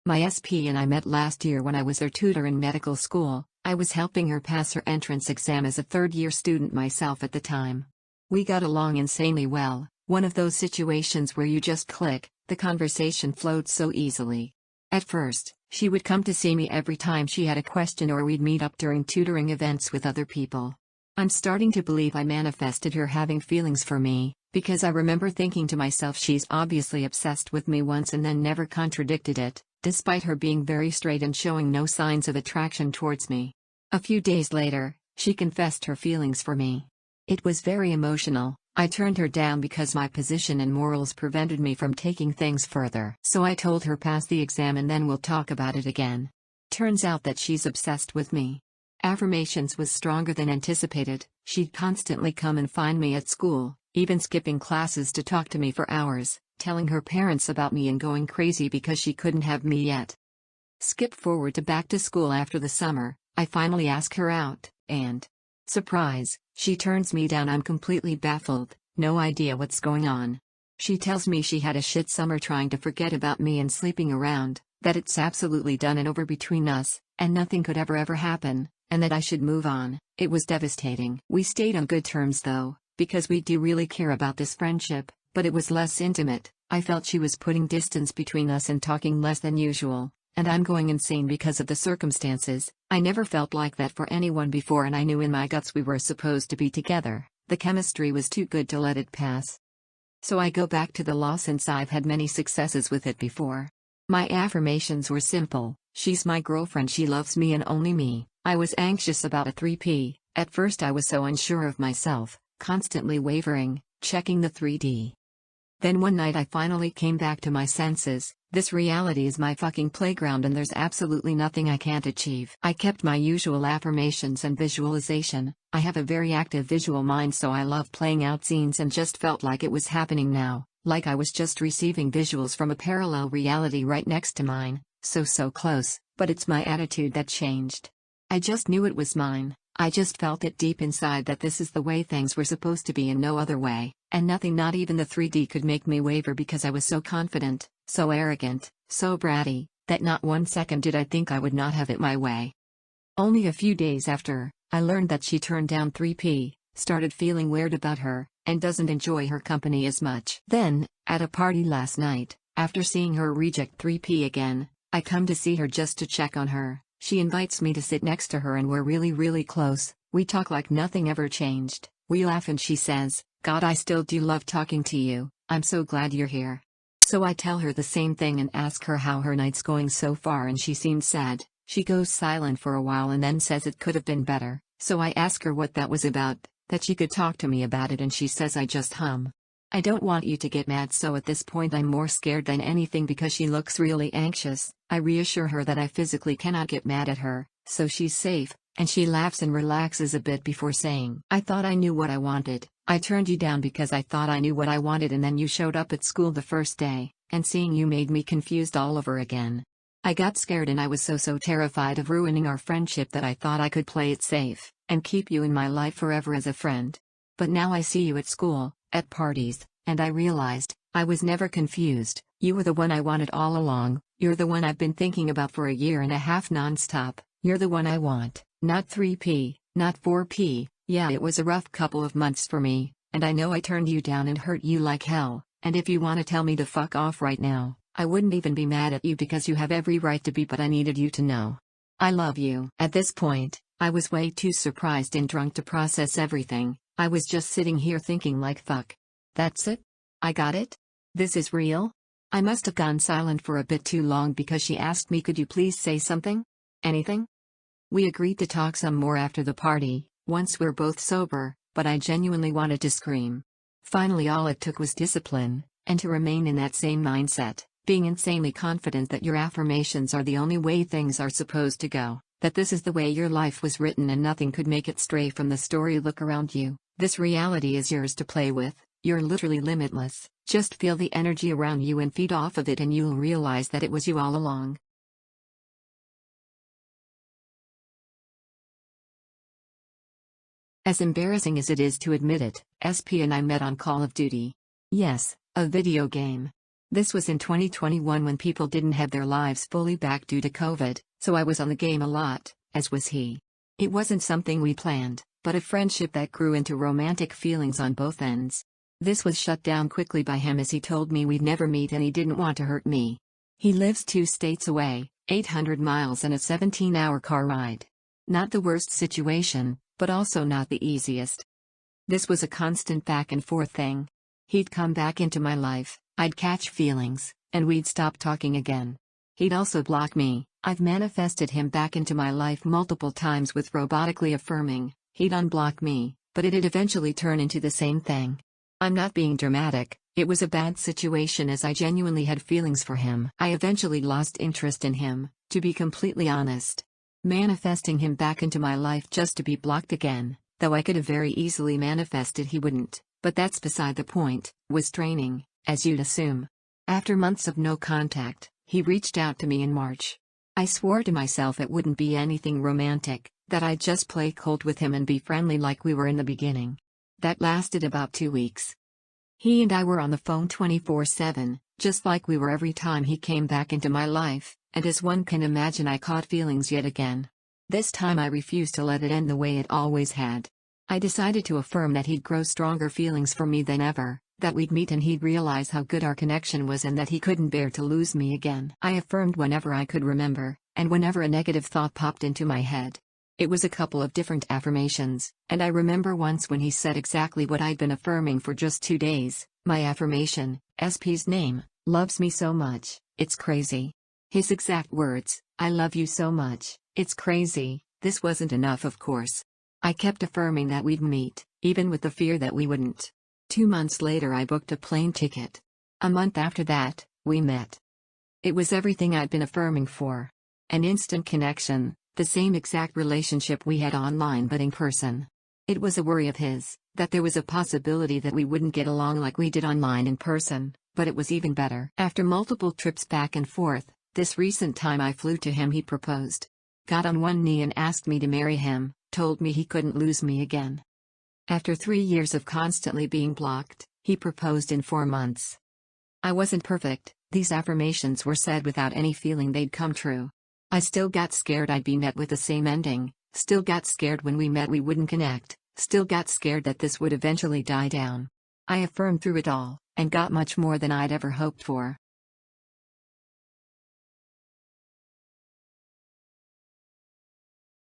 My SP and I met last year when I was her tutor in medical school. I was helping her pass her entrance exam as a third-year student myself at the time. We got along insanely well, one of those situations where you just click, the conversation flowed so easily. At first, she would come to see me every time she had a question or we'd meet up during tutoring events with other people. I'm starting to believe I manifested her having feelings for me, because I remember thinking to myself she's obviously obsessed with me once and then never contradicted it, despite her being very straight and showing no signs of attraction towards me. A few days later, she confessed her feelings for me. It was very emotional. I turned her down because my position and morals prevented me from taking things further. So I told her pass the exam and then we'll talk about it again. Turns out that she's obsessed with me. Affirmations was stronger than anticipated. She'd constantly come and find me at school, even skipping classes to talk to me for hours, telling her parents about me and going crazy because she couldn't have me yet. Skip forward to back to school after the summer. I finally ask her out, and surprise, she turns me down. I'm completely baffled, no idea what's going on. She tells me she had a shit summer trying to forget about me and sleeping around, that it's absolutely done and over between us, and nothing could ever happen, and that I should move on. It was devastating. We stayed on good terms though, because we do really care about this friendship, but it was less intimate. I felt she was putting distance between us and talking less than usual. And I'm going insane because of the circumstances. I never felt like that for anyone before and I knew in my guts we were supposed to be together. The chemistry was too good to let it pass. So I go back to the law since I've had many successes with it before. My affirmations were simple. She's my girlfriend, she loves me and only me. I was anxious about a 3P. At first I was so unsure of myself, constantly wavering, checking the 3D. Then one night I finally came back to my senses. This reality is my fucking playground and there's absolutely nothing I can't achieve. I kept my usual affirmations and visualization. I have a very active visual mind, so I love playing out scenes and just felt like it was happening now, like I was just receiving visuals from a parallel reality right next to mine, so close, but it's my attitude that changed. I just knew it was mine. I just felt it deep inside that this is the way things were supposed to be and no other way, and nothing, not even the 3D, could make me waver because I was so confident, so arrogant, so bratty, that not 1 second did I think I would not have it my way. Only a few days after, I learned that she turned down 3P, started feeling weird about her, and doesn't enjoy her company as much. Then, at a party last night, after seeing her reject 3P again, I come to see her just to check on her. She invites me to sit next to her and we're really close. We talk like nothing ever changed. We laugh and she says, "God, I still do love talking to you. I'm so glad you're here." So I tell her the same thing and ask her how her night's going so far and she seems sad. She goes silent for a while and then says it could have been better. So I ask her what that was about, that she could talk to me about it, and she says I just hum. I don't want you to get mad, so at this point I'm more scared than anything because she looks really anxious. I reassure her that I physically cannot get mad at her, so she's safe, and she laughs and relaxes a bit before saying, "I thought I knew what I wanted. I turned you down because I thought I knew what I wanted, and then you showed up at school the first day, and seeing you made me confused all over again. I got scared and I was so terrified of ruining our friendship that I thought I could play it safe, and keep you in my life forever as a friend. But now I see you at school, at parties, and I realized, I was never confused. You were the one I wanted all along. You're the one I've been thinking about for a year and a half non-stop. You're the one I want, not 3P, not 4P. Yeah, it was a rough couple of months for me, and I know I turned you down and hurt you like hell, and if you want to tell me to fuck off right now, I wouldn't even be mad at you because you have every right to be, but I needed you to know. I love you." At this point, I was way too surprised and drunk to process everything. I was just sitting here thinking like, fuck. That's it? I got it? This is real? I must have gone silent for a bit too long because she asked me, "Could you please say something? Anything?" We agreed to talk some more after the party, once we're both sober, but I genuinely wanted to scream. Finally, all it took was discipline, and to remain in that same mindset, being insanely confident that your affirmations are the only way things are supposed to go, that this is the way your life was written and nothing could make it stray from the story. Look around you. This reality is yours to play with. You're literally limitless. Just feel the energy around you and feed off of it, and you'll realize that it was you all along. As embarrassing as it is to admit it, SP and I met on Call of Duty. Yes, a video game. This was in 2021 when people didn't have their lives fully back due to COVID, so I was on the game a lot, as was he. It wasn't something we planned, but a friendship that grew into romantic feelings on both ends. This was shut down quickly by him as he told me we'd never meet and he didn't want to hurt me. He lives 2 states away, 800 miles and a 17-hour car ride. Not the worst situation, but also not the easiest. This was a constant back and forth thing. He'd come back into my life, I'd catch feelings, and we'd stop talking again. He'd also block me. I've manifested him back into my life multiple times with robotically affirming. He'd unblock me, but it'd eventually turn into the same thing. I'm not being dramatic, it was a bad situation as I genuinely had feelings for him. I eventually lost interest in him, to be completely honest. Manifesting him back into my life just to be blocked again, though I could have very easily manifested he wouldn't, but that's beside the point, was draining, as you'd assume. After months of no contact, he reached out to me in March. I swore to myself it wouldn't be anything romantic, that I'd just play cold with him and be friendly like we were in the beginning. That lasted about 2 weeks. He and I were on the phone 24/7, just like we were every time he came back into my life, and as one can imagine I caught feelings yet again. This time I refused to let it end the way it always had. I decided to affirm that he'd grow stronger feelings for me than ever, that we'd meet and he'd realize how good our connection was and that he couldn't bear to lose me again. I affirmed whenever I could remember, and whenever a negative thought popped into my head. It was a couple of different affirmations, and I remember once when he said exactly what I'd been affirming for just 2 days. My affirmation, SP's name, loves me so much, it's crazy. His exact words, I love you so much, it's crazy. This wasn't enough, of course. I kept affirming that we'd meet, even with the fear that we wouldn't. 2 months later I booked a plane ticket. A month after that, we met. It was everything I'd been affirming for. An instant connection, the same exact relationship we had online but in person. It was a worry of his, that there was a possibility that we wouldn't get along like we did online in person, but it was even better. After multiple trips back and forth, this recent time I flew to him he proposed. Got on one knee and asked me to marry him, told me he couldn't lose me again. After 3 years of constantly being blocked, he proposed in 4 months. I wasn't perfect, these affirmations were said without any feeling they'd come true. I still got scared I'd be met with the same ending, still got scared when we met we wouldn't connect, still got scared that this would eventually die down. I affirmed through it all, and got much more than I'd ever hoped for.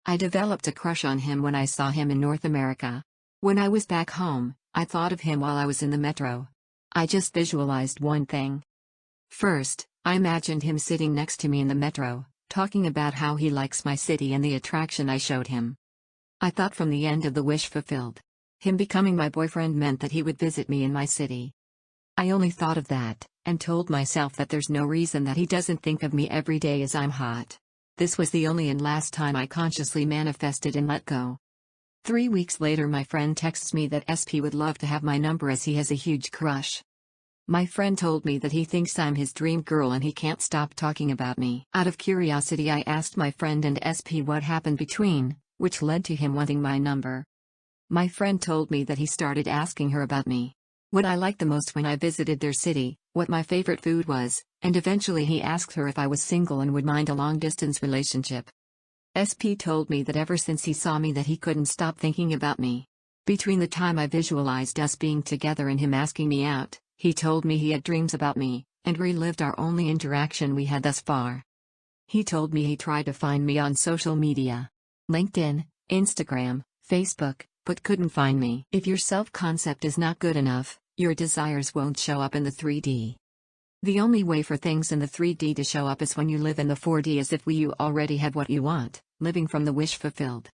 I developed a crush on him when I saw him in North America. When I was back home, I thought of him while I was in the metro. I just visualized one thing. First, I imagined him sitting next to me in the metro, talking about how he likes my city and the attraction I showed him. I thought from the end of the wish fulfilled. Him becoming my boyfriend meant that he would visit me in my city. I only thought of that, and told myself that there's no reason that he doesn't think of me every day as I'm hot. This was the only and last time I consciously manifested and let go. 3 weeks later my friend texts me that SP would love to have my number as he has a huge crush. My friend told me that he thinks I'm his dream girl and he can't stop talking about me. Out of curiosity I asked my friend and SP what happened between, which led to him wanting my number. My friend told me that he started asking her about me. What I liked the most when I visited their city, what my favorite food was, and eventually he asked her if I was single and would mind a long-distance relationship. SP told me that ever since he saw me that he couldn't stop thinking about me. Between the time I visualized us being together and him asking me out, he told me he had dreams about me, and relived our only interaction we had thus far. He told me he tried to find me on social media. LinkedIn, Instagram, Facebook, but couldn't find me. If your self-concept is not good enough, your desires won't show up in the 3D. The only way for things in the 3D to show up is when you live in the 4D as if you already have what you want, living from the wish fulfilled.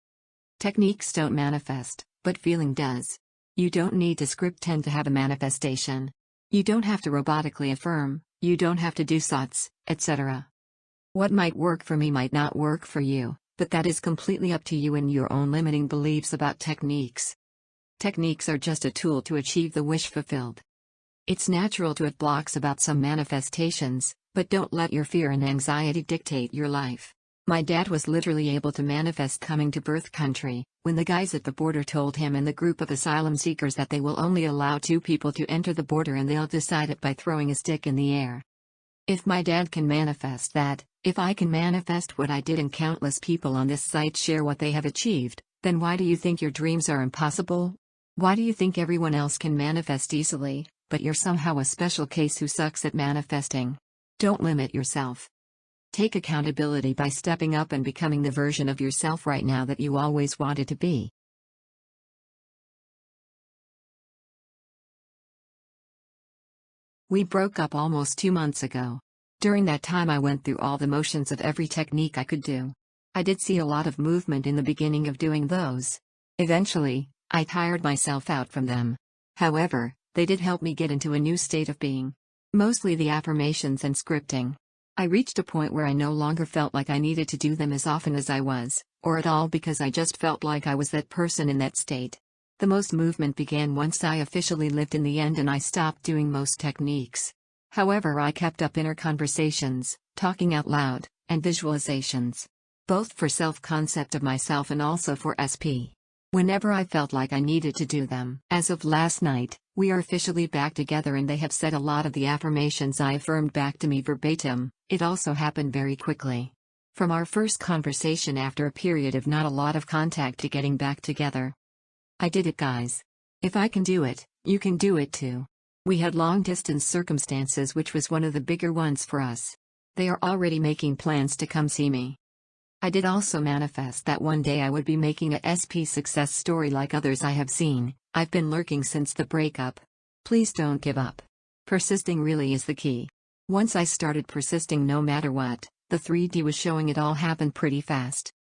Techniques don't manifest, but feeling does. You don't need to script 10 to have a manifestation. You don't have to robotically affirm, you don't have to do thoughts, etc. What might work for me might not work for you, but that is completely up to you and your own limiting beliefs about techniques. Techniques are just a tool to achieve the wish fulfilled. It's natural to have blocks about some manifestations, but don't let your fear and anxiety dictate your life. My dad was literally able to manifest coming to birth country, when the guys at the border told him and the group of asylum seekers that they will only allow 2 people to enter the border and they'll decide it by throwing a stick in the air. If my dad can manifest that, if I can manifest what I did and countless people on this site share what they have achieved, then why do you think your dreams are impossible? Why do you think everyone else can manifest easily, but you're somehow a special case who sucks at manifesting? Don't limit yourself. Take accountability by stepping up and becoming the version of yourself right now that you always wanted to be. We broke up almost 2 months ago. During that time I went through all the motions of every technique I could do. I did see a lot of movement in the beginning of doing those. Eventually, I tired myself out from them. However, they did help me get into a new state of being. Mostly the affirmations and scripting. I reached a point where I no longer felt like I needed to do them as often as I was, or at all, because I just felt like I was that person in that state. The most movement began once I officially lived in the end and I stopped doing most techniques. However, I kept up inner conversations, talking out loud, and visualizations. Both for self-concept of myself and also for SP. Whenever I felt like I needed to do them. As of last night, we are officially back together and they have said a lot of the affirmations I affirmed back to me verbatim. It also happened very quickly. From our first conversation after a period of not a lot of contact to getting back together. I did it, guys. If I can do it, you can do it too. We had long-distance circumstances, which was one of the bigger ones for us. They are already making plans to come see me. I did also manifest that one day I would be making a SP success story like others I have seen. I've been lurking since the breakup. Please don't give up. Persisting really is the key. Once I started persisting no matter what, the 3D was showing it all happened pretty fast.